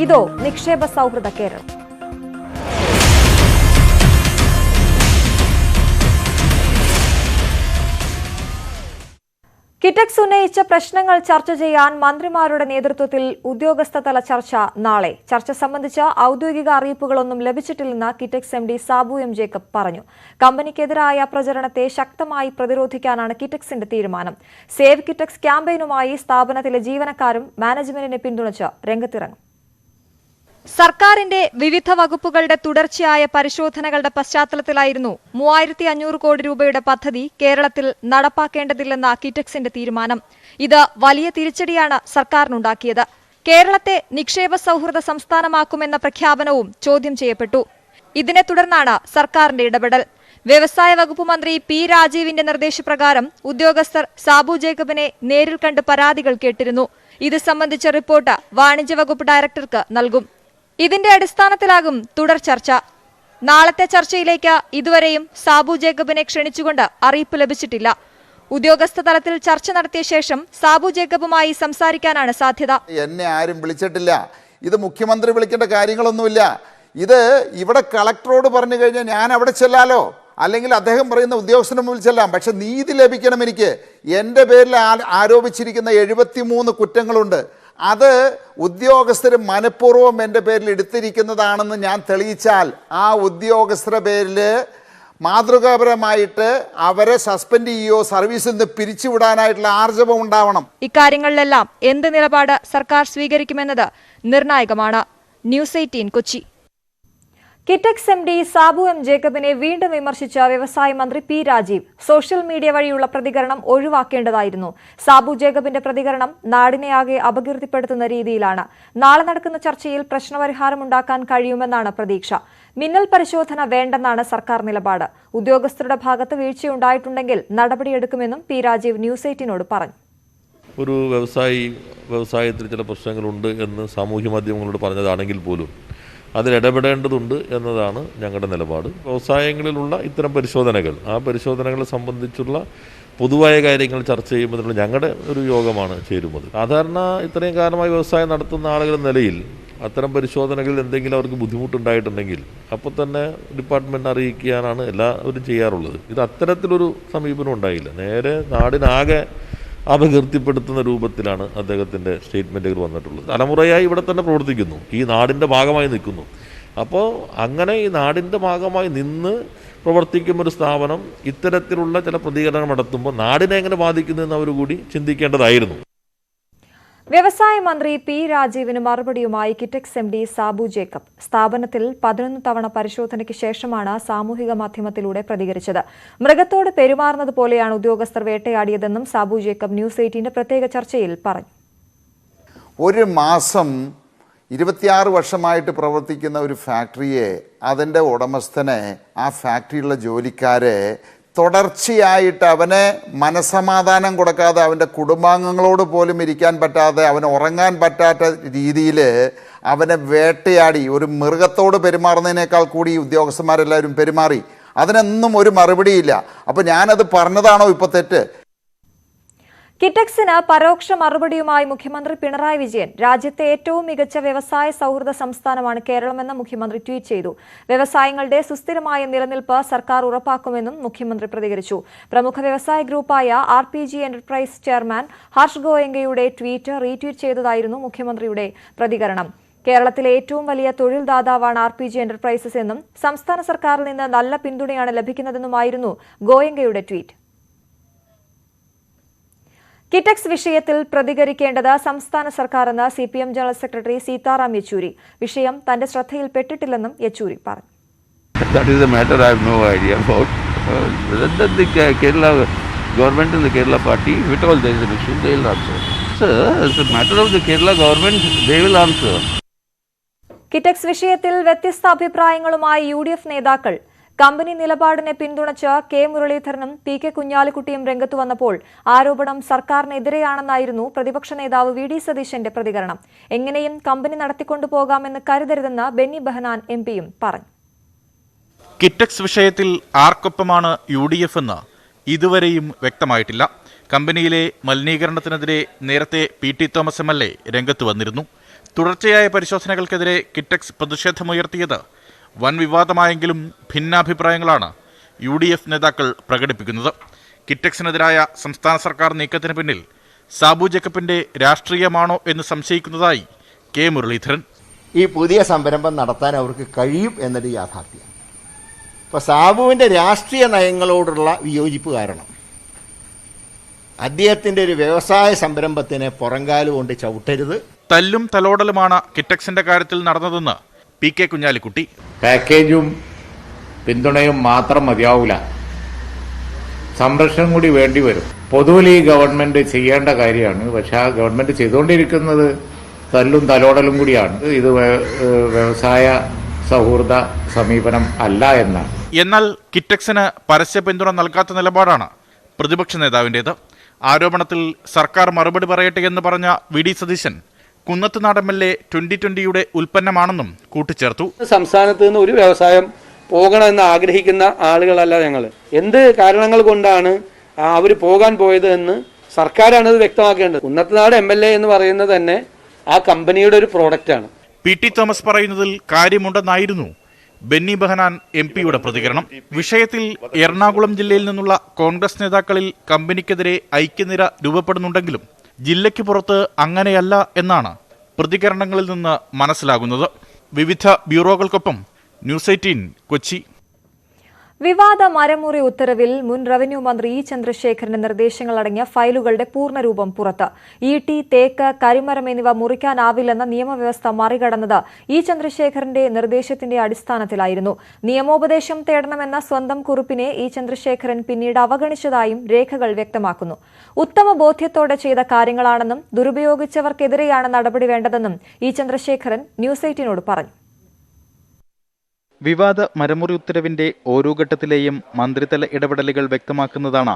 ഇതോ നിക്ഷേപ സൗഹൃദ കേരളം. കിറ്റക്സ് ഉന്നയിച്ച പ്രശ്നങ്ങൾ ചർച്ച ചെയ്യാൻ മന്ത്രിമാരുടെ നേതൃത്വത്തിൽ ഉദ്യോഗസ്ഥതല ചർച്ച നാളെ. ചർച്ച സംബന്ധിച്ച ഔദ്യോഗിക അറിയിപ്പുകളൊന്നും ലഭിച്ചിട്ടില്ലെന്ന് Kitex MD Sabu M Jacob പറഞ്ഞു. കമ്പനിക്കെതിരായ പ്രചരണത്തെ ശക്തമായി പ്രതിരോധിക്കാനാണ് കിറ്റക്സിന്റെ തീരുമാനം. സേവ് കിറ്റക്സ് ക്യാമ്പയിനുമായി സ്ഥാപനത്തിലെ ജീവനക്കാരും മാനേജ്മെന്റിനെ പിന്തുണച്ച് രംഗത്തിറങ്ങും. സർക്കാരിന്റെ വിവിധ വകുപ്പുകളുടെ തുടർച്ചയായ പരിശോധനകളുടെ പശ്ചാത്തലത്തിലായിരുന്നു 3500 കോടി രൂപയുടെ പദ്ധതി കേരളത്തിൽ നടപ്പാക്കേണ്ടതില്ലെന്ന കിറ്റക്സിന്റെ തീരുമാനം. ഇത് വലിയ തിരിച്ചടിയാണ് സർക്കാരിനുണ്ടാക്കിയത്. കേരളത്തെ നിക്ഷേപ സൗഹൃദ സംസ്ഥാനമാക്കുമെന്ന പ്രഖ്യാപനവും ചോദ്യം ചെയ്യപ്പെട്ടു. ഇതിനെ തുടർന്നാണ് സർക്കാരിന്റെ ഇടപെടൽ. വ്യവസായ വകുപ്പ് മന്ത്രി P. രാജീവിന്റെ നിർദ്ദേശപ്രകാരം ഉദ്യോഗസ്ഥർ സാബു ജേക്കബിനെ നേരിൽ കണ്ട് പരാതികൾ കേട്ടിരുന്നു. ഇത് സംബന്ധിച്ച റിപ്പോർട്ട് വാണിജ്യ വകുപ്പ് ഡയറക്ടർക്ക് നൽകും. ഇതിന്റെ അടിസ്ഥാനത്തിലാകും തുടർ ചർച്ച. നാളത്തെ ചർച്ചയിലേക്ക് ഇതുവരെയും സാബു ജേക്കബിനെ ക്ഷണിച്ചുകൊണ്ട് അറിയിപ്പ് ലഭിച്ചിട്ടില്ല. ഉദ്യോഗസ്ഥ തലത്തിൽ ചർച്ച നടത്തിയ ശേഷം സാബു ജേക്കബുമായി സംസാരിക്കാനാണ് സാധ്യത. എന്നെ ആരും വിളിച്ചിട്ടില്ല. ഇത് മുഖ്യമന്ത്രി വിളിക്കേണ്ട കാര്യങ്ങളൊന്നുമില്ല. ഇത് ഇവിടെ കളക്ടറോട് പറഞ്ഞു കഴിഞ്ഞാൽ ഞാൻ അവിടെ ചെല്ലാലോ, അല്ലെങ്കിൽ അദ്ദേഹം പറയുന്ന ഉദ്യോഗസ്ഥന് മുമ്പിൽ ചെല്ലാം. പക്ഷെ നീതി ലഭിക്കണം എനിക്ക്. എൻ്റെ പേരിൽ ആരോപിച്ചിരിക്കുന്ന 73 കുറ്റങ്ങളുണ്ട്. അത് ഉദ്യോഗസ്ഥർ മനഃപൂർവ്വം എൻ്റെ പേരിൽ എടുത്തിരിക്കുന്നതാണെന്ന് ഞാൻ തെളിയിച്ചാൽ ആ ഉദ്യോഗസ്ഥരുടെ പേരിൽ മാതൃകാപരമായിട്ട് അവരെ സസ്പെൻഡ് ചെയ്യോ സർവീസിൽ നിന്ന് പിരിച്ചുവിടാനായിട്ടുള്ള ആർജവം ഉണ്ടാവണം. ഇക്കാര്യങ്ങളിലെല്ലാം എന്ത് നിലപാട് സർക്കാർ സ്വീകരിക്കുമെന്നത് നിർണായകമാണ്. News 18 Kochi. Kitex MD Sabu M ജേക്കബിനെ വീണ്ടും വിമർശിച്ച വ്യവസായ മന്ത്രി P. രാജീവ് സോഷ്യൽ മീഡിയ വഴിയുള്ള പ്രതികരണം ഒഴിവാക്കേണ്ടതായിരുന്നു. സാബു ജേക്കബിന്റെ പ്രതികരണം നാടിനെയാകെ അപകീർത്തിപ്പെടുത്തുന്ന രീതിയിലാണ്. നാളെ നടക്കുന്ന ചർച്ചയിൽ പ്രശ്നപരിഹാരമുണ്ടാക്കാൻ കഴിയുമെന്നാണ് പ്രതീക്ഷ. മിന്നൽ പരിശോധന വേണ്ടെന്നാണ് സർക്കാർ നിലപാട്. ഉദ്യോഗസ്ഥരുടെ ഭാഗത്ത് വീഴ്ചയുണ്ടായിട്ടുണ്ടെങ്കിൽ നടപടിയെടുക്കുമെന്നും P. രാജീവ് ന്യൂസ് 18നോട് പറഞ്ഞു. ഒരു വ്യവസായത്തിൽ ചില പ്രശ്നങ്ങളുണ്ട് എന്ന് സാമൂഹ്യ മാധ്യമങ്ങളോട് പറഞ്ഞതാണെങ്കിൽ പോലും അതിലിടപെടേണ്ടതുണ്ട് എന്നതാണ് ഞങ്ങളുടെ നിലപാട്. വ്യവസായങ്ങളിലുള്ള ഇത്തരം പരിശോധനകൾ, ആ പരിശോധനകളെ സംബന്ധിച്ചുള്ള പൊതുവായ കാര്യങ്ങൾ ചർച്ച ചെയ്യുന്നതിനുള്ള ഞങ്ങളുടെ ഒരു യോഗമാണ് ചേരുന്നത്. സാധാരണ ഇത്രയും കാലമായി വ്യവസായം നടത്തുന്ന ആളുകളുടെ നിലയിൽ അത്തരം പരിശോധനകളിൽ എന്തെങ്കിലും അവർക്ക് ബുദ്ധിമുട്ടുണ്ടായിട്ടുണ്ടെങ്കിൽ അപ്പോൾ തന്നെ ഡിപ്പാർട്ട്മെൻറ്റ് അറിയിക്കാനാണ് എല്ലാവരും ചെയ്യാറുള്ളത്. ഇത് അത്തരത്തിലൊരു സമീപനം ഉണ്ടായില്ല. നേരെ നാടിനാകെ അപകീർത്തിപ്പെടുത്തുന്ന രൂപത്തിലാണ് അദ്ദേഹത്തിൻ്റെ സ്റ്റേറ്റ്മെൻറ്റുകൾ വന്നിട്ടുള്ളത്. തലമുറയായി ഇവിടെ തന്നെ പ്രവർത്തിക്കുന്നു, ഈ നാടിൻ്റെ ഭാഗമായി നിൽക്കുന്നു. അപ്പോൾ അങ്ങനെ ഈ നാടിൻ്റെ ഭാഗമായി നിന്ന് പ്രവർത്തിക്കുന്ന ഒരു സ്ഥാപനം ഇത്തരത്തിലുള്ള ചില പ്രതികരണം നടത്തുമ്പോൾ നാടിനെ എങ്ങനെ ബാധിക്കുന്നു എന്ന് അവർ കൂടി ചിന്തിക്കേണ്ടതായിരുന്നു. വ്യവസായ മന്ത്രി P. രാജീവിന് മറുപടിയുമായി കിറ്റക്സ് MD സാബു ജേക്കബ് സ്ഥാപനത്തിൽ 11 തവണ പരിശോധനയ്ക്ക് ശേഷമാണ് സാമൂഹിക മാധ്യമത്തിലൂടെ പ്രതികരിച്ചത്. മൃഗത്തോട് പെരുമാറുന്നത് പോലെയാണ് ഉദ്യോഗസ്ഥർ വേട്ടയാടിയതെന്നും സാബു ജേക്കബ് ന്യൂസ് 18ന്റെ പ്രത്യേക ചർച്ചയിൽ പറഞ്ഞു. ഒരു മാസം 26 വർഷമായിട്ട് പ്രവർത്തിക്കുന്ന ഒരു ഫാക്ടറിയെ, അതിൻ്റെ ഉടമസ്ഥനെ, ആ ഫാക്ടറിയിലുള്ള ജോലിക്കാരെ തുടർച്ചയായിട്ട് അവനെ മനസ്സമാധാനം കൊടുക്കാതെ, അവൻ്റെ കുടുംബാംഗങ്ങളോട് പോലും ഇരിക്കാൻ പറ്റാതെ, അവന് ഉറങ്ങാൻ പറ്റാത്ത രീതിയിൽ അവനെ വേട്ടയാടി ഒരു മൃഗത്തോട് പെരുമാറുന്നതിനേക്കാൾ കൂടി ഉദ്യോഗസ്ഥന്മാരെല്ലാവരും പെരുമാറി. അതിനൊന്നും ഒരു മറുപടിയില്ല. അപ്പോൾ ഞാനത് പറഞ്ഞതാണോ ഇപ്പോൾ തെറ്റ്? കിറ്റക്സിന് പരോക്ഷ മറുപടിയുമായി മുഖ്യമന്ത്രി പിണറായി വിജയൻ രാജ്യത്തെ ഏറ്റവും മികച്ച വ്യവസായ സൗഹൃദ സംസ്ഥാനമാണ് കേരളമെന്ന് മുഖ്യമന്ത്രി ട്വീറ്റ് ചെയ്തു. വ്യവസായങ്ങളുടെ സുസ്ഥിരമായ നിലനിൽപ്പ് സർക്കാർ ഉറപ്പാക്കുമെന്നും മുഖ്യമന്ത്രി പ്രതികരിച്ചു. പ്രമുഖ വ്യവസായ ഗ്രൂപ്പായ RPG എന്റർപ്രൈസ് ചെയർമാൻ ഹർഷ് ഗോയങ്കയുടെ ട്വീറ്റ് റീട്വീറ്റ് ചെയ്തതായിരുന്നു മുഖ്യമന്ത്രിയുടെ പ്രതികരണം. കേരളത്തിലെ ഏറ്റവും വലിയ തൊഴിൽ ദാതാവാണ് RPG എന്റർപ്രൈസസ് എന്നും സംസ്ഥാന സർക്കാരിൽ നിന്ന് നല്ല പിന്തുണയാണ് ലഭിക്കുന്നതെന്നുമായിരുന്നു ഗോയങ്കയുടെ ട്വീറ്റ്. കിറ്റക്സ് വിഷയത്തിൽ പ്രതികരിക്കേണ്ടത് സംസ്ഥാന സർക്കാരെന്ന് CPM general secretary Sitaram Yechury. വിഷയം തന്റെ ശ്രദ്ധയിൽപ്പെട്ടിട്ടില്ലെന്നും യെച്ചൂരി പറഞ്ഞു. That is a matter I have no idea about. The Kerala government and the Kerala party, if at all there is an issue, they will answer. Sir, it's a matter of the Kerala government, they will answer. Kitex വിഷയത്തിൽ വ്യത്യസ്ത അഭിപ്രായങ്ങളുമായി UDF നേതാക്കൾ. Company നിലപാടിനെ പിന്തുണച്ച് K. മുരളീധരനും P. K. കുഞ്ഞാലിക്കുട്ടിയും രംഗത്തു വന്നപ്പോൾ ആരോപണം സർക്കാരിനെതിരെയാണെന്നായിരുന്നു പ്രതിപക്ഷ നേതാവ് V. D. സതീശന്റെ പ്രതികരണം. എങ്ങനെയും കമ്പനി നടത്തിക്കൊണ്ടുപോകാമെന്ന് കരുതരുതെന്ന് ബെന്നി ബെഹനാൻ MP പറഞ്ഞു. കിറ്റക്സ് വിഷയത്തിൽ ആർക്കൊപ്പമാണ് UDF എന്ന് ഇതുവരെയും വ്യക്തമായിട്ടില്ല. കമ്പനിയിലെ മലിനീകരണത്തിനെതിരെ നേരത്തെ PT തോമസ് MLA രംഗത്ത് വന്നിരുന്നു. തുടർച്ചയായ പരിശോധനകൾക്കെതിരെ കിറ്റക്സ് പ്രതിഷേധമുയർത്തിയത് വൻ വിവാദമായെങ്കിലും ഭിന്നാഭിപ്രായങ്ങളാണ് UDF നേതാക്കൾ പ്രകടിപ്പിക്കുന്നത്. കിറ്റക്സിനെതിരായ സംസ്ഥാന സർക്കാർ നീക്കത്തിന് പിന്നിൽ സാബു ജേക്കബിന്റെ രാഷ്ട്രീയമാണോ എന്ന് സംശയിക്കുന്നതായി കെ മുരളീധരൻ. ഈ പുതിയ സംരംഭം നടത്താൻ അവർക്ക് കഴിയും എന്നൊരു യാഥാർത്ഥ്യം. ഇപ്പോൾ സാബുവിൻ്റെ രാഷ്ട്രീയ നയങ്ങളോടുള്ള വിയോജിപ്പ് കാരണം അദ്ദേഹത്തിൻ്റെ ഒരു വ്യവസായ സംരംഭത്തിനെ പുറങ്കാല് കൊണ്ട് ചവിട്ടരുത്. തല്ലും തലോടലുമാണ് കിറ്റക്സിന്റെ കാര്യത്തിൽ നടന്നതെന്ന് PK കുഞ്ഞാലിക്കുട്ടി. പാക്കേജും പിന്തുണയും മാത്രം മതിയാവില്ല, സംരക്ഷണം കൂടി വേണ്ടി വരും. പൊതുവിൽ ഈ ഗവൺമെന്റ് ചെയ്യേണ്ട കാര്യമാണ്. പക്ഷെ ആ ഗവൺമെന്റ് ചെയ്തുകൊണ്ടിരിക്കുന്നത് തല്ലും തലോടലും കൂടിയാണ്. ഇത് വ്യവസായ സൗഹൃദ സമീപനം അല്ല എന്നാണ്. എന്നാൽ കിറ്റക്സിന് പരസ്യ പിന്തുണ നൽകാത്ത നിലപാടാണ് പ്രതിപക്ഷ നേതാവിൻ്റേത്. ആരോപണത്തിൽ സർക്കാർ മറുപടി പറയട്ടെ എന്ന് പറഞ്ഞ VD സതീശൻ കുന്നത്തുനാട് MLA 2020 ഉൽപ്പന്നമാണെന്നും കൂട്ടിച്ചേർത്തു. സംസ്ഥാനത്ത് നിന്ന് ഒരു വ്യവസായം പോകണമെന്ന് ആഗ്രഹിക്കുന്ന ആളുകളല്ല ഞങ്ങൾ. എന്ത് കാരണങ്ങൾ കൊണ്ടാണ് അവർ പോകാൻ പോയത് എന്ന് സർക്കാരാണ് ഇത് വ്യക്തമാക്കേണ്ടത്. കുന്നത്തുനാട് MLA എന്ന് പറയുന്നത് തന്നെ ആ കമ്പനിയുടെ ഒരു പ്രോഡക്റ്റാണ്. PT തോമസ് പറയുന്നതിൽ കാര്യമുണ്ടെന്നായിരുന്നു ബെന്നി ബെഹനാൻ MP-യുടെ പ്രതികരണം. വിഷയത്തിൽ എറണാകുളം ജില്ലയിൽ നിന്നുള്ള കോൺഗ്രസ് നേതാക്കളിൽ കമ്പനിക്കെതിരെ ഐക്യനിര രൂപപ്പെടുന്നുണ്ടെങ്കിലും ജില്ലയ്ക്ക് പുറത്ത് അങ്ങനെയല്ല എന്നാണ് പ്രതികരണങ്ങളിൽ നിന്ന് മനസ്സിലാകുന്നത്. വിവിധ ബ്യൂറോകൾക്കൊപ്പം ന്യൂസ് 18 കൊച്ചി. വിവാദ മരമുറി ഉത്തരവിൽ മുൻ റവന്യൂ മന്ത്രി ഇ ചന്ദ്രശേഖരന്റെ നിർദ്ദേശങ്ങളടങ്ങിയ ഫയലുകളുടെ പൂർണ്ണരൂപം പുറത്ത്. ഈട്ടി, തേക്ക്, കരിമരം എന്നിവ മുറിക്കാനാവില്ലെന്ന നിയമവ്യവസ്ഥ മറികടന്നത് ഇ ചന്ദ്രശേഖരന്റെ നിർദ്ദേശത്തിന്റെ അടിസ്ഥാനത്തിലായിരുന്നു. നിയമോപദേശം തേടണമെന്ന സ്വന്തം കുറിപ്പിനെ ഇ ചന്ദ്രശേഖരൻ പിന്നീട് അവഗണിച്ചതായും രേഖകൾ വ്യക്തമാക്കുന്നു. ഉത്തമ ബോധ്യത്തോടെ ചെയ്ത കാര്യങ്ങളാണെന്നും ദുരുപയോഗിച്ചവർക്കെതിരെയാണ് നടപടി വേണ്ടതെന്നും ഇ ചന്ദ്രശേഖരൻ ന്യൂസ് 18നോട് പറഞ്ഞു. വിവാദ മരമുറി ഉത്തരവിന്റെ ഓരോ ഘട്ടത്തിലെയും മന്ത്രിതല ഇടപെടലുകൾ വ്യക്തമാക്കുന്നതാണ്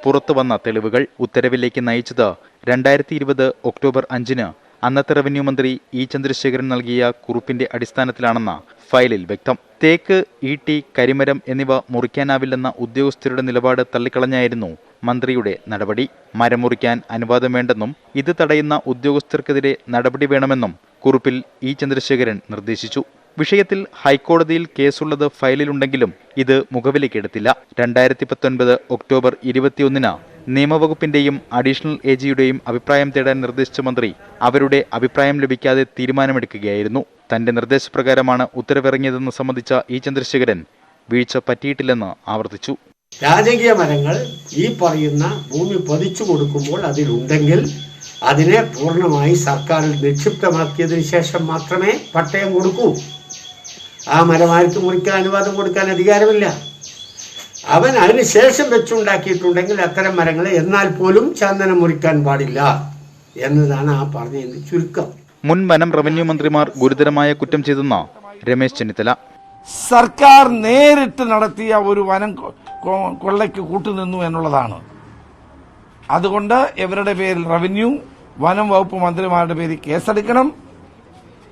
പുറത്തുവന്ന തെളിവുകൾ. ഉത്തരവിലേക്ക് നയിച്ചത് 2020 ഒക്ടോബർ 5 അന്നത്തെ റവന്യൂ മന്ത്രി ഇ ചന്ദ്രശേഖരൻ നൽകിയ കുറിപ്പിന്റെ അടിസ്ഥാനത്തിലാണെന്ന് ഫയലിൽ വ്യക്തം. തേക്ക്, ഈട്ടി, കരിമരം എന്നിവ മുറിക്കാനാവില്ലെന്ന ഉദ്യോഗസ്ഥരുടെ നിലപാട് തള്ളിക്കളഞ്ഞായിരുന്നു മന്ത്രിയുടെ നടപടി. മരം മുറിക്കാൻ അനുവാദം വേണ്ടെന്നും ഇത് തടയുന്ന ഉദ്യോഗസ്ഥർക്കെതിരെ നടപടി വേണമെന്നും കുറിപ്പിൽ ഇ ചന്ദ്രശേഖരൻ നിർദ്ദേശിച്ചു. വിഷയത്തിൽ ഹൈക്കോടതിയിൽ കേസുള്ളത് ഫയലിലുണ്ടെങ്കിലും ഇത് മുഖവിലേക്കെടുത്തില്ല. 2019 ഒക്ടോബർ 21 നിയമവകുപ്പിന്റെയും അഡീഷണൽ AGയുടെയും അഭിപ്രായം തേടാൻ നിർദ്ദേശിച്ച മന്ത്രി അവരുടെ അഭിപ്രായം ലഭിക്കാതെ തീരുമാനമെടുക്കുകയായിരുന്നു. തന്റെ നിർദ്ദേശപ്രകാരമാണ് ഉത്തരവിറങ്ങിയതെന്ന് സംബന്ധിച്ച ഇ ചന്ദ്രശേഖരൻ വീഴ്ച പറ്റിയിട്ടില്ലെന്ന് ആവർത്തിച്ചു. രാജകീയ മരങ്ങൾ ഈ പറയുന്ന ഭൂമി പതിച്ചു കൊടുക്കുമ്പോൾ അതിലുണ്ടെങ്കിൽ അതിനെ പൂർണ്ണമായി സർക്കാരിൽ നിക്ഷിപ്തമാക്കിയതിനു ശേഷം മാത്രമേ പട്ടയം കൊടുക്കൂ. ആ മരം ആർക്ക് മുറിക്കാൻ അനുവാദം കൊടുക്കാൻ അധികാരമില്ല. അവൻ അതിനുശേഷം വെച്ചുണ്ടാക്കിയിട്ടുണ്ടെങ്കിൽ അത്തരം മരങ്ങളെ എന്നാൽ പോലും ചന്ദനം മുറിക്കാൻ പാടില്ല എന്നതാണ് ആ പറഞ്ഞതിന്റെ ചുരുക്കം. മുൻ വനം റവന്യൂ മന്ത്രിമാർ ഗുരുതരമായ കുറ്റം ചെയ്തെന്ന് രമേശ് ചെന്നിത്തല. സർക്കാർ നേരിട്ട് നടത്തിയ ഒരു വനം കൊള്ളയ്ക്ക് കൂട്ടുനിന്നു എന്നുള്ളതാണ്. അതുകൊണ്ട് ഇവരുടെ പേരിൽ റവന്യൂ, വനം വകുപ്പ് മന്ത്രിമാരുടെ പേരിൽ കേസെടുക്കണം.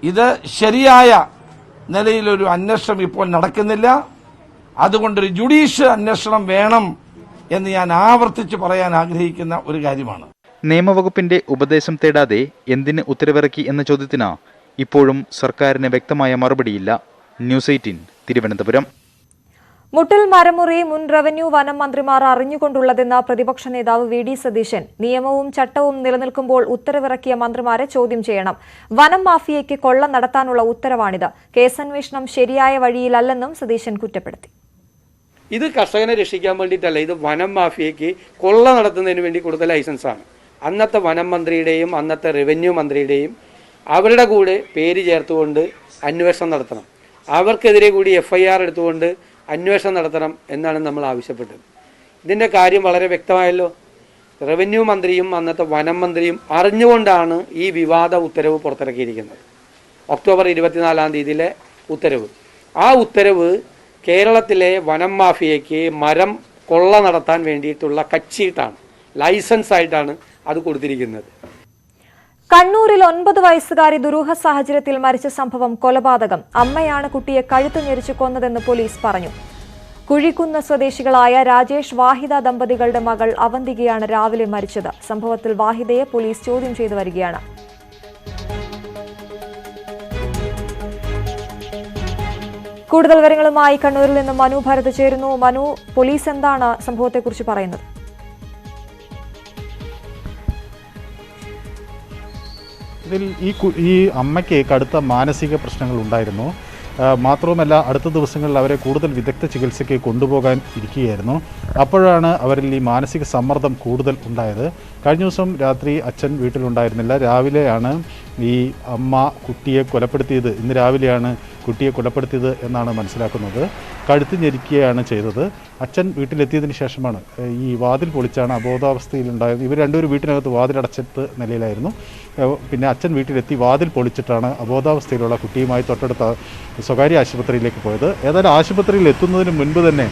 ഇത് ശരിയായ നിലയിലൊരു അന്വേഷണം ഇപ്പോൾ നടക്കുന്നില്ല. അതുകൊണ്ടൊരു ജുഡീഷ്യൽ അന്വേഷണം വേണം എന്ന് ഞാൻ ആവർത്തിച്ച് പറയാൻ ആഗ്രഹിക്കുന്ന ഒരു കാര്യമാണ്. നിയമവകുപ്പിന്റെ ഉപദേശം തേടാതെ എന്തിന് ഉത്തരവിറക്കി എന്ന ചോദ്യത്തിന് ഇപ്പോഴും സർക്കാരിന് വ്യക്തമായ മറുപടിയില്ല. ന്യൂസ് 18 തിരുവനന്തപുരം. മുട്ടിൽ മരമുറി മുൻ റവന്യൂ വനം മന്ത്രിമാർ അറിഞ്ഞുകൊണ്ടുള്ളതെന്ന പ്രതിപക്ഷ നേതാവ് VD സതീശൻ. നിയമവും ചട്ടവും നിലനിൽക്കുമ്പോൾ ഉത്തരവിറക്കിയ മന്ത്രിമാരെ ചോദ്യം ചെയ്യണം. വനം മാഫിയയ്ക്ക് കൊള്ള നടത്താനുള്ള ഉത്തരവാണിത്. കേസന്വേഷണം ശരിയായ വഴിയിലല്ലെന്നും സതീശൻ കുറ്റപ്പെടുത്തി. ഇത് കർഷകനെ രക്ഷിക്കാൻ വേണ്ടിയിട്ടല്ല, ഇത് വനം മാഫിയയ്ക്ക് കൊള്ള നടത്തുന്നതിന് വേണ്ടി കൊടുത്ത ലൈസൻസാണ്. അന്നത്തെ വനം മന്ത്രിയുടെയും അന്നത്തെ റവന്യൂ മന്ത്രിയുടെയും അവരുടെ കൂടെ പേര് ചേർത്തുകൊണ്ട് അന്വേഷണം നടത്തണം. അവർക്കെതിരെ കൂടി FIR എടുത്തുകൊണ്ട് അന്വേഷണം നടത്തണം എന്നാണ് നമ്മൾ ആവശ്യപ്പെട്ടത്. ഇതിൻ്റെ കാര്യം വളരെ വ്യക്തമായല്ലോ. റവന്യൂ മന്ത്രിയും അന്നത്തെ വനം മന്ത്രിയും അറിഞ്ഞുകൊണ്ടാണ് ഈ വിവാദ ഉത്തരവ് പുറത്തിറക്കിയിരിക്കുന്നത്. ഒക്ടോബർ 24 ഉത്തരവ്. ആ ഉത്തരവ് കേരളത്തിലെ വനം മാഫിയയ്ക്ക് മരം കൊള്ള നടത്താൻ വേണ്ടിയിട്ടുള്ള കച്ചീട്ടാണ്, ലൈസൻസ് ആയിട്ടാണ് അത് കൊടുത്തിരിക്കുന്നത്. കണ്ണൂരിൽ 9 വയസ്സുകാരി ദുരൂഹ സാഹചര്യത്തിൽ മരിച്ച സംഭവം കൊലപാതകം. അമ്മയാണ് കുട്ടിയെ കഴുത്ത് ഞെരിച്ച് കൊന്നതെന്ന് പോലീസ് പറഞ്ഞു. കുഴിക്കുന്ന് സ്വദേശികളായ രാജേഷ് വാഹിദ ദമ്പതികളുടെ മകൾ അവന്തികയാണ് രാവിലെ മരിച്ചത്. സംഭവത്തിൽ വാഹിദയെ പോലീസ് ചോദ്യം ചെയ്തു വരികയാണ്. കൂടുതൽ വിവരങ്ങളുമായി കണ്ണൂരിൽ നിന്ന് മനു ഭാരത് ചേരുന്നു. മനു, പോലീസ് എന്താണ് സംഭവത്തെക്കുറിച്ച് പറയുന്നത്? ഇതിൽ ഈ അമ്മയ്ക്ക് കടുത്ത മാനസിക പ്രശ്നങ്ങൾ ഉണ്ടായിരുന്നു. മാത്രവുമല്ല, അടുത്ത ദിവസങ്ങളിൽ അവരെ കൂടുതൽ വിദഗ്ധ ചികിത്സയ്ക്ക് കൊണ്ടുപോകാൻ ഇരിക്കുകയായിരുന്നു. അപ്പോഴാണ് അവരിൽ ഈ മാനസിക സമ്മർദ്ദം കൂടുതൽ ഉണ്ടായത്. കഴിഞ്ഞ ദിവസം രാത്രി അച്ഛൻ വീട്ടിലുണ്ടായിരുന്നില്ല. രാവിലെയാണ് ഈ അമ്മ കുട്ടിയെ കൊലപ്പെടുത്തിയത്. ഇന്ന് രാവിലെയാണ് കുട്ടിയെ കൊലപ്പെടുത്തിയത് എന്നാണ് മനസ്സിലാക്കുന്നത്. കഴുത്ത് ഞെരിക്കുകയാണ് ചെയ്തത്. അച്ഛൻ വീട്ടിലെത്തിയതിന് ശേഷമാണ് ഈ വാതിൽ പൊളിച്ചാണ് അബോധാവസ്ഥയിലുണ്ടായത്. ഇവർ രണ്ടുപേരും വീട്ടിനകത്ത് വാതിലടച്ചിട്ട് നിലയിലായിരുന്നു. പിന്നെ അച്ഛൻ വീട്ടിലെത്തി വാതിൽ പൊളിച്ചിട്ടാണ് അബോധാവസ്ഥയിലുള്ള കുട്ടിയുമായി തൊട്ടടുത്ത സ്വകാര്യ ആശുപത്രിയിലേക്ക് പോയത്. ഏതായാലും ആശുപത്രിയിൽ എത്തുന്നതിന് മുൻപ് തന്നെ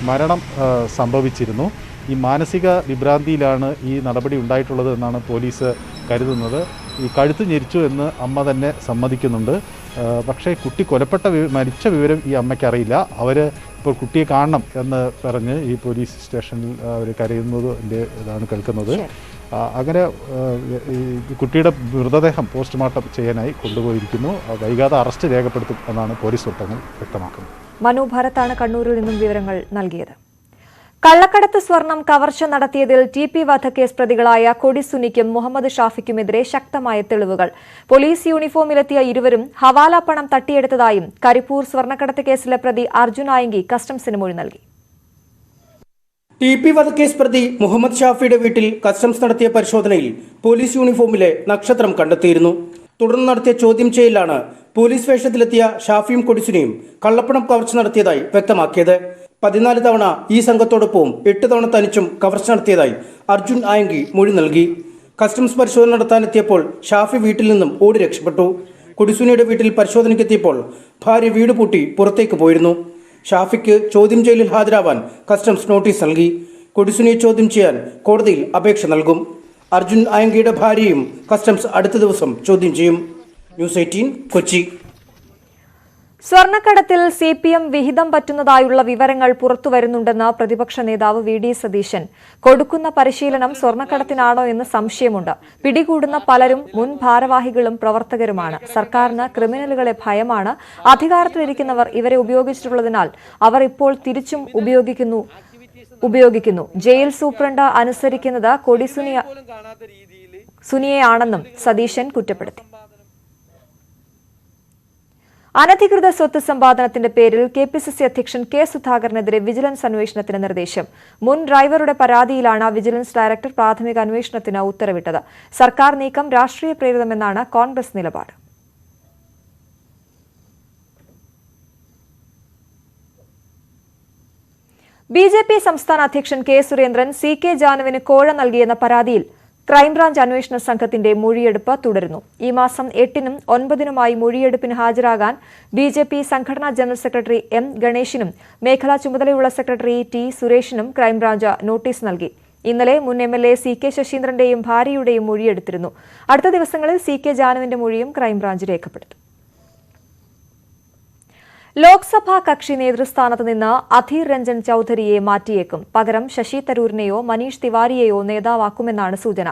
മരണം സംഭവിച്ചിരുന്നു. ഈ മാനസിക വിഭ്രാന്തിയിലാണ് ഈ നടപടി ഉണ്ടായിട്ടുള്ളത് എന്നാണ് പോലീസ് കരുതുന്നത്. ഈ കഴുത്ത് ഞെരിച്ചു എന്ന് അമ്മ തന്നെ സമ്മതിക്കുന്നുണ്ട്. പക്ഷേ കുട്ടി മരിച്ച വിവരം ഈ അമ്മയ്ക്ക് അറിയില്ല. അവർ ഇപ്പോൾ കുട്ടിയെ കാണണം എന്ന് പറഞ്ഞ് ഈ പോലീസ് സ്റ്റേഷനിൽ അവർ കരയുന്നതിൻ്റെ ഇതാണ് കേൾക്കുന്നത്. അങ്ങനെ ഈ കുട്ടിയുടെ മൃതദേഹം പോസ്റ്റ്മോർട്ടം ചെയ്യാനായി കൊണ്ടുപോയിരിക്കുന്നു. വൈകാതെ അറസ്റ്റ് രേഖപ്പെടുത്തും എന്നാണ് പോലീസ് വൃത്തങ്ങൾ വ്യക്തമാക്കുന്നത്. മനു ഭാരതാണ് കണ്ണൂരിൽ നിന്നും വിവരങ്ങൾ നൽകിയത്. കള്ളക്കടത്ത് സ്വർണം കവർച്ച നടത്തിയതിൽ TP വധക്കേസ് പ്രതികളായ കൊടിസുനിക്കും മുഹമ്മദ് ഷാഫിക്കുമെതിരെ ശക്തമായ തെളിവുകൾ. പോലീസ് യൂണിഫോമിലെത്തിയ ഇരുവരും ഹവാല പണം തട്ടിയെടുത്തതായും കരിപ്പൂർ സ്വർണ്ണക്കടത്ത് കേസിലെ പ്രതി അർജുൻ ആയങ്കി കസ്റ്റംസിന് മൊഴി നൽകി. TP വധക്കേസ് പ്രതി മുഹമ്മദ് ഷാഫിയുടെ വീട്ടിൽ കസ്റ്റംസ് നടത്തിയ പരിശോധനയിൽ പോലീസ് യൂണിഫോമിലെ നക്ഷത്രം കണ്ടെത്തിയിരുന്നു. തുടർന്ന് നടത്തിയ ചോദ്യം ചെയ്യലാണ് പോലീസ് വേഷത്തിലെത്തിയ ഷാഫിയും കൊടിസുനിയും കള്ളപ്പണം കവർച്ച നടത്തിയതായി വ്യക്തമാക്കിയത്. 14 തവണ ഈ സംഘത്തോടൊപ്പവും 8 തവണ തനിച്ചും കവർച്ച നടത്തിയതായി അർജുൻ ആയങ്കി മൊഴി നൽകി. കസ്റ്റംസ് പരിശോധന നടത്താനെത്തിയപ്പോൾ ഷാഫി വീട്ടിൽ നിന്നും ഓടി രക്ഷപ്പെട്ടു. കൊടിസുനിയുടെ വീട്ടിൽ പരിശോധനയ്ക്കെത്തിയപ്പോൾ ഭാര്യ വീട് പൂട്ടി പുറത്തേക്ക് പോയിരുന്നു. ഷാഫിക്ക് ചോദ്യം ചെയ്യലിൽ ഹാജരാവാൻ കസ്റ്റംസ് നോട്ടീസ് നൽകി. കൊടിസുനിയെ ചോദ്യം ചെയ്യാൻ കോടതിയിൽ അപേക്ഷ നൽകും. അർജുൻ ആയങ്കിയുടെ ഭാര്യയും കസ്റ്റംസ് അടുത്ത ദിവസം ചോദ്യം ചെയ്യും. ന്യൂസ് 18 കൊച്ചി. സ്വർണ്ണക്കടത്തിൽ CPM വിഹിതം പറ്റുന്നതായുള്ള വിവരങ്ങൾ പുറത്തുവരുന്നുണ്ടെന്ന് പ്രതിപക്ഷ നേതാവ് VD സതീശൻ. കൊടുക്കുന്ന പരിശീലനം സ്വർണ്ണക്കടത്തിനാണോ എന്ന് സംശയമുണ്ട്. പിടികൂടുന്ന പലരും മുൻ ഭാരവാഹികളും പ്രവർത്തകരുമാണ്. സർക്കാരിന് ക്രിമിനലുകളെ ഭയമാണ്. അധികാരത്തിലിരിക്കുന്നവർ ഇവരെ ഉപയോഗിച്ചിട്ടുള്ളതിനാൽ അവർ ഇപ്പോൾ തിരിച്ചും ഉപയോഗിക്കുന്നു. ജയിൽ സൂപ്രണ്ട് അനുസരിക്കുന്നത് സുനിയെയാണെന്നും സതീശൻ കുറ്റപ്പെടുത്തി. അനധികൃത സ്വത്ത് സമ്പാദനത്തിന്റെ പേരിൽ KPCC അധ്യക്ഷൻ K സുധാകരനെതിരെ വിജിലൻസ് അന്വേഷണത്തിന് നിർദ്ദേശം. മുൻ ഡ്രൈവറുടെ പരാതിയിലാണ് വിജിലൻസ് ഡയറക്ടർ പ്രാഥമിക അന്വേഷണത്തിന് ഉത്തരവിട്ടത്. സർക്കാർ നീക്കം രാഷ്ട്രീയ പ്രേരിതമെന്നാണ് കോൺഗ്രസ് നിലപാട്. BJP സംസ്ഥാന അധ്യക്ഷൻ K സുരേന്ദ്രൻ CK ജാനുവിന് കോഴ നൽകിയെന്ന പരാതിയിൽ ക്രൈംബ്രാഞ്ച് അന്വേഷണ സംഘത്തിന്റെ മൊഴിയെടുപ്പ് തുടരുന്നു. ഈ മാസം 8-നും 9-നുമായി മൊഴിയെടുപ്പിന് ഹാജരാകാൻ BJP സംഘടനാ ജനറൽ സെക്രട്ടറി M ഗണേഷിനും മേഖലാ ചുമതലയുള്ള സെക്രട്ടറി T സുരേഷിനും ക്രൈംബ്രാഞ്ച് നോട്ടീസ് നൽകി. ഇന്നലെ മുൻ MLA CK ശശീന്ദ്രന്റെയും ഭാര്യയുടെയും മൊഴിയെടുത്തിരുന്നു. അടുത്ത ദിവസങ്ങളിൽ CK ജാനുവിന്റെ മൊഴിയും ക്രൈംബ്രാഞ്ച് രേഖപ്പെടുത്തും. ലോക്സഭാ കക്ഷി നേതൃസ്ഥാനത്ത് നിന്ന് അധീർ രഞ്ജൻ ചൌധരിയെ മാറ്റിയേക്കും. പകരം ശശി തരൂരിനെയോ മനീഷ് തിവാരിയെയോ നേതാവാക്കുമെന്നാണ് സൂചന.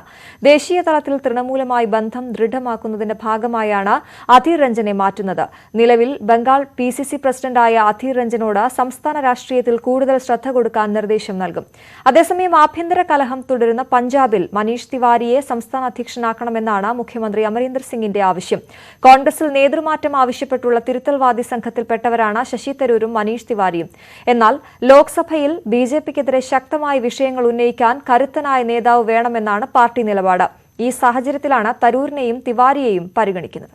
ദേശീയ തലത്തിൽ തൃണമൂലമായി ബന്ധം ദൃഢമാക്കുന്നതിന്റെ ഭാഗമായാണ് അധീർ രഞ്ജനെ മാറ്റുന്നത്. നിലവിൽ ബംഗാൾ PCC പ്രസിഡന്റായ അധീർ രഞ്ജനോട് സംസ്ഥാന രാഷ്ട്രീയത്തിൽ കൂടുതൽ ശ്രദ്ധ കൊടുക്കാൻ നിർദ്ദേശം നൽകും. അതേസമയം ആഭ്യന്തര കലഹം തുടരുന്ന പഞ്ചാബിൽ മനീഷ് തിവാരിയെ സംസ്ഥാന അധ്യക്ഷനാക്കണമെന്നാണ് മുഖ്യമന്ത്രി അമരീന്ദർ സിംഗിന്റെ ആവശ്യം. കോൺഗ്രസിൽ നേതൃമാറ്റം ആവശ്യപ്പെട്ടുള്ള തിരുത്തൽവാദി സംഘത്തിൽപ്പെട്ട ശശി തരൂരും മനീഷ് തിവാരിയും. എന്നാൽ ലോക്സഭയിൽ BJPക്കെതിരെ ശക്തമായ വിഷയങ്ങൾ ഉന്നയിക്കാൻ കരുത്തനായ നേതാവ് വേണമെന്നാണ് പാർട്ടി നിലപാട്. ഈ സാഹചര്യത്തിലാണ് തരൂരിനെയും തിവാരിയെയും പരിഗണിക്കുന്നത്.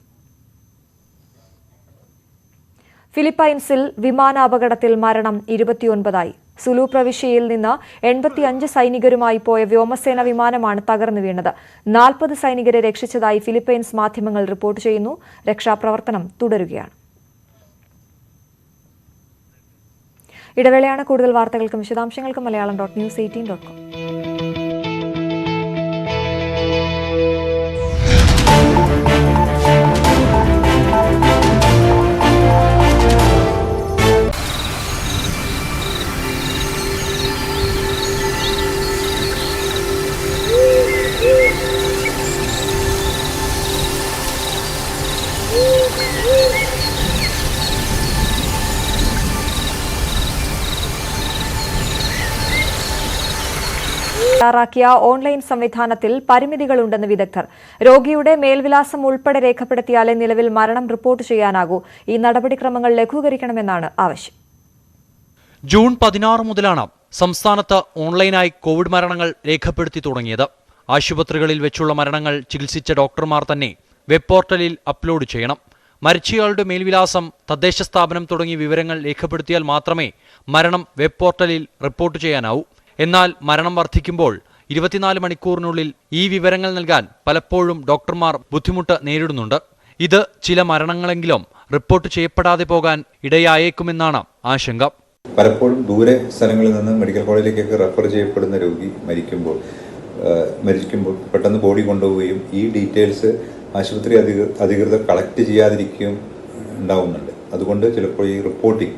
ഫിലിപ്പൈൻസിൽ വിമാനാപകടത്തിൽ മരണം 29ആയി. സുലു പ്രവിശ്യയിൽ നിന്ന് 85 സൈനികരുമായി പോയ വ്യോമസേന വിമാനമാണ് തകർന്നു വീണത്. 40 സൈനികരെ രക്ഷിച്ചതായി ഫിലിപ്പൈൻസ് മാധ്യമങ്ങൾ റിപ്പോർട്ട് ചെയ്യുന്നു. രക്ഷാപ്രവർത്തനം തുടരുകയാണ്. ഇടവേളയാണ്. കൂടുതൽ വാർത്തകൾക്കും വിശദാംശങ്ങൾക്കും malayalam.news18.com. തയ്യാറാക്കിയ ഓൺലൈൻ സംവിധാനത്തിൽ പരിമിതികളുണ്ടെന്ന് വിദഗ്ധർ. രോഗിയുടെ മേൽവിലാസം ഉൾപ്പെടെ രേഖപ്പെടുത്തിയാലേ നിലവിൽ മരണം റിപ്പോർട്ട് ചെയ്യാനാകൂ. ഈ നടപടിക്രമങ്ങൾ ലഘൂകരിക്കണമെന്നാണ് ആവശ്യം. ജൂൺ 16 മുതലാണ് സംസ്ഥാനത്ത് ഓൺലൈനായി കോവിഡ് മരണങ്ങൾ രേഖപ്പെടുത്തി തുടങ്ങിയത്. ആശുപത്രികളിൽ വെച്ചുള്ള മരണങ്ങൾ ചികിത്സിച്ച ഡോക്ടർമാർ തന്നെ വെബ് പോർട്ടലിൽ അപ്ലോഡ് ചെയ്യണം. മരിച്ചയാളുടെ മേൽവിലാസം, തദ്ദേശ സ്ഥാപനം തുടങ്ങിയ വിവരങ്ങൾ രേഖപ്പെടുത്തിയാൽ മാത്രമേ മരണം വെബ് പോർട്ടലിൽ റിപ്പോർട്ട് ചെയ്യാനാവൂ. എന്നാൽ മരണം വർദ്ധിക്കുമ്പോൾ 24 മണിക്കൂറിനുള്ളിൽ ഈ വിവരങ്ങൾ നൽകാൻ പലപ്പോഴും ഡോക്ടർമാർ ബുദ്ധിമുട്ട് നേരിടുന്നുണ്ട്. ഇത് ചില മരണങ്ങളെങ്കിലും റിപ്പോർട്ട് ചെയ്യപ്പെടാതെ പോകാൻ ഇടയായേക്കുമെന്നാണ് ആശങ്ക. പലപ്പോഴും ദൂരെ സ്ഥലങ്ങളിൽ നിന്ന് മെഡിക്കൽ കോളേജിലേക്കൊക്കെ റെഫർ ചെയ്യപ്പെടുന്ന രോഗി മരിക്കുമ്പോൾ പെട്ടെന്ന് ബോഡി കൊണ്ടുപോവുകയും ഈ ഡീറ്റെയിൽസ് ആശുപത്രി അധികൃതർ കളക്ട് ചെയ്യാതിരിക്കുകയും ഉണ്ടാവുന്നുണ്ട്. അതുകൊണ്ട് ചിലപ്പോൾ ഈ റിപ്പോർട്ടിംഗ്,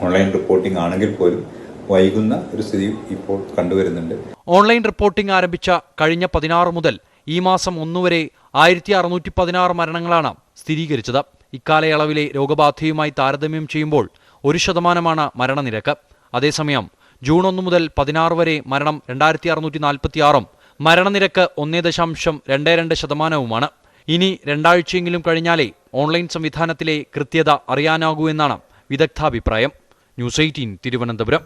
ഓൺലൈൻ റിപ്പോർട്ടിംഗ് ആണെങ്കിൽ പോലും വൈകുന്ന ഒരു സ്ഥിതി ഇപ്പോൾ കണ്ടുവരുന്നുണ്ട്. ഓൺലൈൻ റിപ്പോർട്ടിംഗ് ആരംഭിച്ച കഴിഞ്ഞ 16 മുതൽ ഈ മാസം 1 വരെ 1616 മരണങ്ങളാണ് സ്ഥിരീകരിച്ചത്. ഇക്കാലയളവിലെ രോഗബാധയുമായി താരതമ്യം ചെയ്യുമ്പോൾ 1% മരണനിരക്ക്. അതേസമയം ജൂൺ 1 മുതൽ 16 വരെ മരണം 2646, മരണനിരക്ക് 1.22%. ഇനി 2 ആഴ്ചയെങ്കിലും കഴിഞ്ഞാലേ ഓൺലൈൻ സംവിധാനത്തിലെ കൃത്യത അറിയാനാകൂ എന്നാണ് വിദഗ്ധാഭിപ്രായം. ന്യൂസ് 18 തിരുവനന്തപുരം.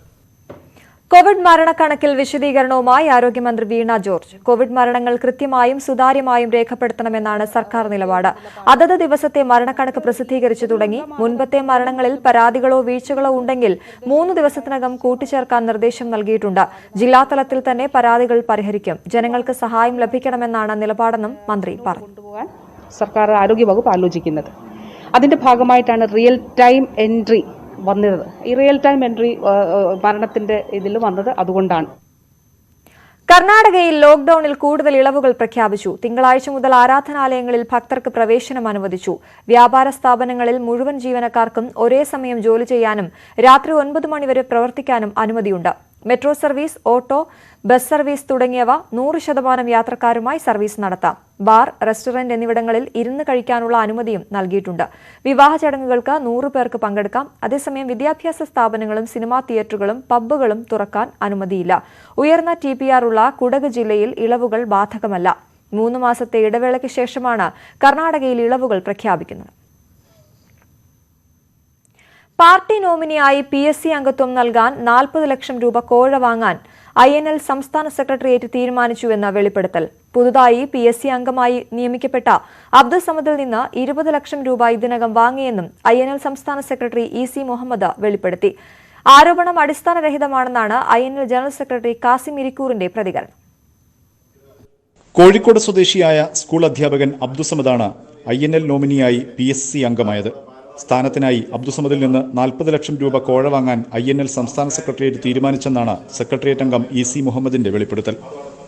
കോവിഡ് മരണക്കണക്കിൽ വിശദീകരണവുമായി ആരോഗ്യമന്ത്രി വീണ ജോർജ്. കോവിഡ് മരണങ്ങൾ കൃത്യമായും സുതാര്യമായും രേഖപ്പെടുത്തണമെന്നാണ് സർക്കാർ നിലപാട്. അതത് ദിവസത്തെ മരണക്കണക്ക് പ്രസിദ്ധീകരിച്ചു തുടങ്ങി. മുൻപത്തെ മരണങ്ങളിൽ പരാതികളോ വീഴ്ചകളോ ഉണ്ടെങ്കിൽ 3 ദിവസത്തിനകം കൂട്ടിച്ചേർക്കാൻ നിർദ്ദേശം നൽകിയിട്ടുണ്ട്. ജില്ലാതലത്തിൽ തന്നെ പരാതികൾ പരിഹരിക്കും. ജനങ്ങൾക്ക് സഹായം ലഭിക്കണമെന്നാണ് നിലപാടെന്നും മന്ത്രി പറഞ്ഞു. സർക്കാർ ആരോഗ്യവകുപ്പ് ആലോചിക്കുന്നത് അതിന്റെ ഭാഗമായിട്ടാണ് റിയൽ ടൈം എൻട്രി വന്നത്. ഈ റിയൽ ടൈം എൻട്രി മരണത്തിന്റെ ഇതിൽ വന്നത് അതുകൊണ്ടാണ്. കർണാടകയിൽ ലോക്ഡൌണിൽ കൂടുതൽ ഇളവുകൾ പ്രഖ്യാപിച്ചു. തിങ്കളാഴ്ച മുതൽ ആരാധനാലയങ്ങളിൽ ഭക്തർക്ക് പ്രവേശനം അനുവദിച്ചു. വ്യാപാര സ്ഥാപനങ്ങളിൽ മുഴുവൻ ജീവനക്കാർക്കും ഒരേ സമയം ജോലി ചെയ്യാനും രാത്രി 9 മണി വരെ പ്രവർത്തിക്കാനും അനുമതിയുണ്ട്. Metro service, auto, bus service തുടങ്ങിയവ 100% യാത്രക്കാരുമായി സർവീസ് നടത്താം. ബാർ, റെസ്റ്റോറന്റ് എന്നിവിടങ്ങളിൽ ഇരുന്ന് കഴിക്കാനുള്ള അനുമതിയും നൽകിയിട്ടുണ്ട്. വിവാഹ ചടങ്ങുകൾക്ക് 100 പേർക്ക് പങ്കെടുക്കാം. അതേസമയം വിദ്യാഭ്യാസ സ്ഥാപനങ്ങളും സിനിമാ തിയേറ്ററുകളും പബ്ബുകളും തുറക്കാൻ അനുമതിയില്ല. ഉയർന്ന TPR ഉള്ള കുടക് ജില്ലയിൽ ഇളവുകൾ ബാധകമല്ല. 3 മാസത്തെ ഇടവേളയ്ക്ക് ശേഷമാണ് കർണാടകയിൽ ഇളവുകൾ പ്രഖ്യാപിക്കുന്നത്. പാർട്ടി നോമിനിയായി PSC അംഗത്വം നൽകാൻ 40 ലക്ഷം രൂപ കോഴ വാങ്ങാൻ INL സംസ്ഥാന സെക്രട്ടേറിയറ്റ് തീരുമാനിച്ചുവെന്ന വെളിപ്പെടുത്തൽ. പുതുതായി PSC അംഗമായി നിയമിക്കപ്പെട്ട അബ്ദുസമദിൽ നിന്ന് 20 ലക്ഷം രൂപ ഇതിനകം വാങ്ങിയെന്നും INL സംസ്ഥാന സെക്രട്ടറി EC മുഹമ്മദ് വെളിപ്പെടുത്തി. ആരോപണം അടിസ്ഥാനരഹിതമാണെന്നാണ് INL ജനറൽ സെക്രട്ടറി കാസിം ഇരിക്കൂറിന്റെ പ്രതികരണം. കോഴിക്കോട് സ്വദേശിയായ സ്കൂൾ അധ്യാപകൻ അബ്ദുസമദാണ് INL നോമിനിയായി PSC അംഗമായത്. സ്ഥാനത്തിനായി അബ്ദുസമദിൽ നിന്ന് 40 ലക്ഷം രൂപ കോഴ വാങ്ങാൻ INL സംസ്ഥാന സെക്രട്ടേറിയറ്റ് തീരുമാനിച്ചെന്നാണ് സെക്രട്ടേറിയറ്റ് അംഗം EC മുഹമ്മദിന്റെ വെളിപ്പെടുത്തൽ.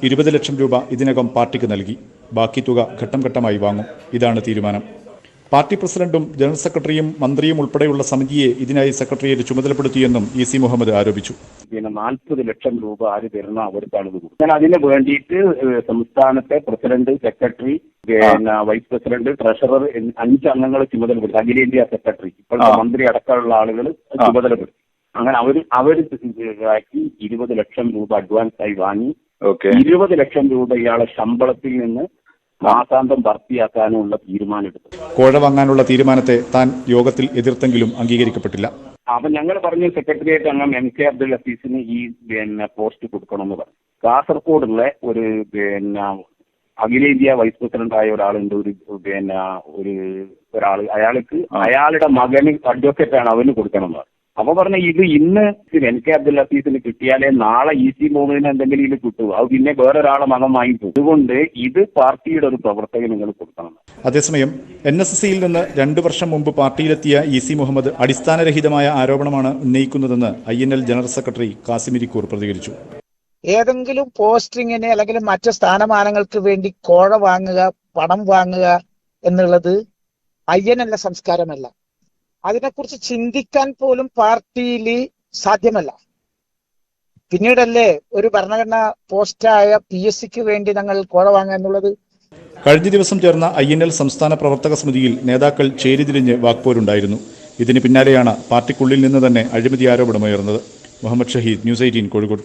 20 ലക്ഷം രൂപ ഇതിനകം പാർട്ടിക്ക് നൽകി. ബാക്കി തുക ഘട്ടം ഘട്ടമായി വാങ്ങും. ഇതാണ് തീരുമാനം. പാർട്ടി പ്രസിഡന്റും ജനറൽ സെക്രട്ടറിയും മന്ത്രിയും ഉൾപ്പെടെയുള്ള സമിതിയെ ഇതിനായി സെക്രട്ടേറിയറ്റ് ചുമതലപ്പെടുത്തിയെന്നും EC മുഹമ്മദ് ആരോപിച്ചു. 40 ലക്ഷം രൂപ ആര് തരുന്ന അവർക്കാണ് കൊടുക്കും. ഞാൻ അതിന് വേണ്ടിയിട്ട് സംസ്ഥാനത്തെ president, secretary, vice president, treasurer 5 അംഗങ്ങളെ ചുമതലപ്പെടുത്തി. അഖിലേന്ത്യാ സെക്രട്ടറി, ഇപ്പോഴത്തെ മന്ത്രി അടക്കമുള്ള ആളുകൾ ചുമതലപ്പെടുത്തി. അങ്ങനെ അവർ 20 ലക്ഷം രൂപ അഡ്വാൻസ് ആയി വാങ്ങി 20 ലക്ഷം രൂപ ഇയാളെ ശമ്പളത്തിൽ നിന്ന് മാസാന്തം ഭർത്തിയാക്കാനുള്ള തീരുമാനമെടുത്തു. കോഴ വാങ്ങാനുള്ള തീരുമാനത്തെ താൻ യോഗത്തിൽ എതിർത്തെങ്കിലും അംഗീകരിക്കപ്പെട്ടില്ല. അപ്പൊ ഞങ്ങൾ പറഞ്ഞു സെക്രട്ടേറിയറ്റ് അംഗം MK അബ്ദുൽ അസീസിന് ഈ പോസ്റ്റ് കൊടുക്കണമെന്ന് പറഞ്ഞു. കാസർഗോഡുള്ള ഒരു അഖിലേന്ത്യാ വൈസ് പ്രസിഡന്റ് ആയ ഒരാളുണ്ട്, ഒരാൾ അയാൾക്ക് അയാളുടെ മകന് അഡ്വക്കേറ്റ് ആണ്, അവന് കൊടുക്കണം എന്ന് പറഞ്ഞു. അപ്പൊ പറഞ്ഞ ഇത് ഇന്ന് MK അബ്ദുൽ അസീസിന് കിട്ടിയാലേ നാളെ EC മുഹമ്മദിന് എന്തെങ്കിലും ഇത് കിട്ടും. അത് പിന്നെ വേറൊരാളെ മകൻ വാങ്ങിക്കും. അതുകൊണ്ട് ഇത് പാർട്ടിയുടെ ഒരു പ്രവർത്തകൻ നിങ്ങൾ കൊടുക്കണം. അതേസമയം NSSയിൽ നിന്ന് 2 വർഷം മുമ്പ് പാർട്ടിയിലെത്തിയ EC മുഹമ്മദ് അടിസ്ഥാനരഹിതമായ ആരോപണമാണ് ഉന്നയിക്കുന്നതെന്ന് INL general secretary Kasim Irikkur പ്രതികരിച്ചു. ഏതെങ്കിലും പോസ്റ്റിങ്ങിന് അല്ലെങ്കിൽ മറ്റ് സ്ഥാനമാനങ്ങൾക്ക് വേണ്ടി കോഴ വാങ്ങുക, പണം വാങ്ങുക എന്നുള്ളത് INL സംസ്കാരമല്ല. അതിനെക്കുറിച്ച് ചിന്തിക്കാൻ പോലും പാർട്ടിയിൽ സാധ്യമല്ല. പിന്നീടല്ലേ ഒരു ഭരണഘടനാ പോസ്റ്റായ PSCക്ക് വേണ്ടി ഞങ്ങൾ കോഴ വാങ്ങുക എന്നുള്ളത്. കഴിഞ്ഞ ദിവസം ചേർന്ന INL സംസ്ഥാന പ്രവർത്തക സമിതിയിൽ നേതാക്കൾ ചേരിതിരിഞ്ഞ് വാക്പോരുണ്ടായിരുന്നു. ഇതിന് പിന്നാലെയാണ് പാർട്ടിക്കുള്ളിൽ നിന്ന് തന്നെ അഴിമതി ആരോപണമുയർന്നത്. മുഹമ്മദ് ഷഹീദ്, ന്യൂസ് 18 കോഴിക്കോട്.